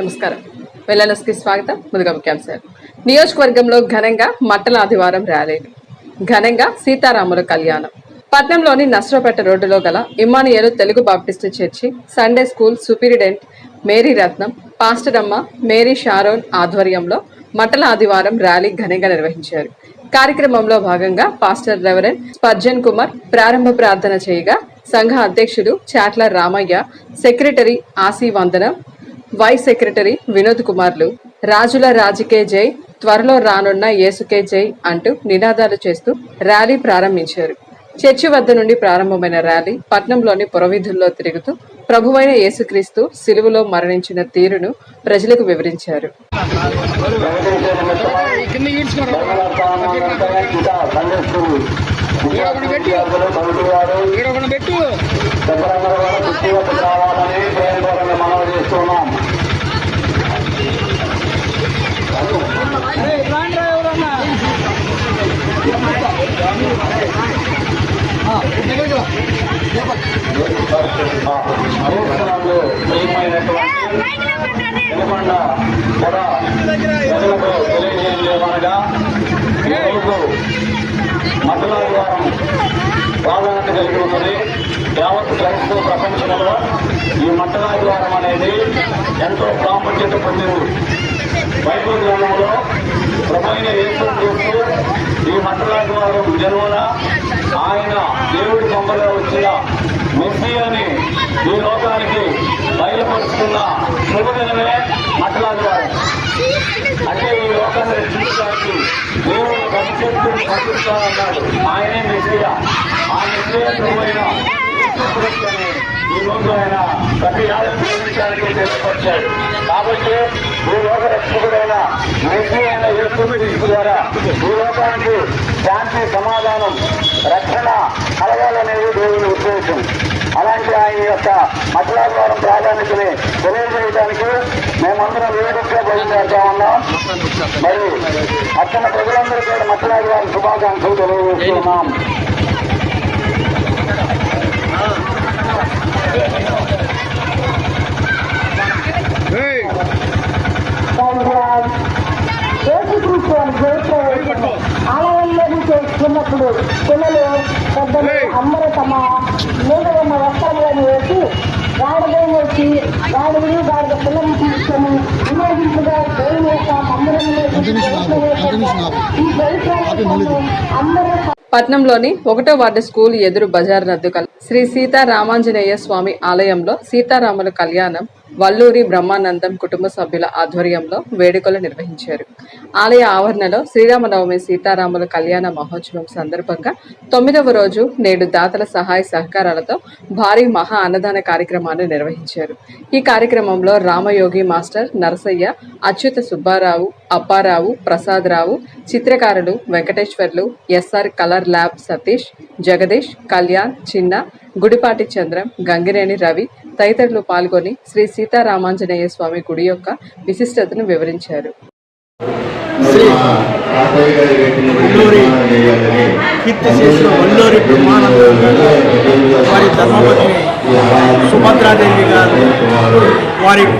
నమస్కారం. వెల్లనస్కి స్వాగతం. ముందుగా ముఖ్యాంశాలు. నియోజకవర్గంలో ఘనంగా మట్టల ఆదివారం ర్యాలీలు. ఘనంగా సీతారాముల కళ్యాణం. పట్నంలోని నస్రోపేట రోడ్డులో గల Immanuel Telugu baptist church Sunday school superintendent Mary Ratnam, pastor అమ్మ మేరీ షారోన్ ఆధ్వర్యంలో మట్టల ఆదివారం ర్యాలీ ఘనంగా నిర్వహించారు. కార్యక్రమంలో భాగంగా పాస్టర్ రెవరెండ్ స్పర్జన్ కుమార్ ప్రారంభ ప్రార్థన చేయగా సంఘ అధ్యక్షుడు చాట్ల రామయ్య, సెక్రటరీ ఆసి వందనం, వైస్ సెక్రటరీ వినోద్ కుమార్లు రాజుల రాజుకే జై, త్వరలో రానున్న యేసుకే జై అంటూ నినాదాలు చేస్తూ ర్యాలీ ప్రారంభించారు. చర్చి వద్ద నుండి ప్రారంభమైన ర్యాలీ పట్నంలోని పురవీధుల్లో తిరుగుతూ ప్రభువైన యేసుక్రీస్తు సిలువలో మరణించిన తీరును ప్రజలకు వివరించారు. మట్టలాదివారం ప్రాధాన్యత కలిగి ఉన్నది. యావత్ క్రైస్తవ ప్రపంచంలో ఈ మట్టలాదివారం అనేది ఎంతో ప్రాముఖ్యత పొందింది. బైబిల్ గ్రంథంలో ప్రభువైన యేసుక్రీస్తు ఈ మట్టలాదివారం జన్మన ఆయన దేవుడి కొంపలో వచ్చిన మెస్సీయాని ఈ లోకానికి బయలుపరుస్తున్న శుభదినమే మట్టలాదివారం. అంటే ఈ లోకాన్ని రక్షించడానికి దేవుడు భవిష్యత్తును పంపిస్తానన్నాడు. ఆయనే మెస్సీయా. ఆ మెస్సీయా ప్రభువైన ఈ రోజు ఆయన ప్రతి ఆలోచించడానికి తెలియపరిచాడు. కాబట్టి ఈ లోక రక్షకుడైన మెస్సీయా అయిన యేసుక్రీస్తు ద్వారా ఈ లోకానికి శాంతి, సమాధానం, రక్షణ కలగాలనేది దేవుని ఉద్దేశం. అలాంటి ఆయన యొక్క మట్టలాదివారం ప్రాధాన్యతని తెలియజేయడానికి మేమందరం వేడుకగా బయలుదేరుతా ఉన్నాం. మరి అక్కడ ప్రజలందరూ కూడా మట్టలాదివారం శుభాకాంక్షలు తెలియజేస్తున్నాం. ఆలయంలో చేసుకున్నప్పుడు పిల్లలు పెద్దలు అందరూ తమ మీద ఉన్న వస్త్రాలను వేసి గాడిదం వచ్చి గాడిని గాడిద పిల్లల్ని తీసుకొని వినియోగించగా దేవుని యొక్క అందరూ పట్నంలోని 1వ వార్డు స్కూల్ ఎదురు బజార్ నద్దు కల శ్రీ సీతారామాంజనేయ స్వామి ఆలయంలో సీతారాముల కళ్యాణం వల్లూరి బ్రహ్మానందం కుటుంబ సభ్యుల ఆధ్వర్యంలో వేడుకలు నిర్వహించారు. ఆలయ ఆవరణలో శ్రీరామనవమి సీతారాముల కళ్యాణ మహోత్సవం సందర్భంగా 9వ రోజు నేడు దాతల సహాయ సహకారాలతో భారీ మహా అన్నదాన కార్యక్రమాన్ని నిర్వహించారు. ఈ కార్యక్రమంలో రామయోగి మాస్టర్ నరసయ్య, అచ్యుత సుబ్బారావు, అప్పారావు, ప్రసాదరావు, చిత్రకారులు Venkateswarlu, SR colour lab Satish, Jagadish, Kalyan, Chinna, Gudipati Chandram, గంగిరేణి Ravi తదితరులు పాల్గొని శ్రీ సీతారామాంజనేయ స్వామి గుడి యొక్క విశిష్టతను వివరించారు. వల్లూరి బ్రహ్మానందం వారి ధర్మపత్ని సుభద్రాదేవి గారు వారి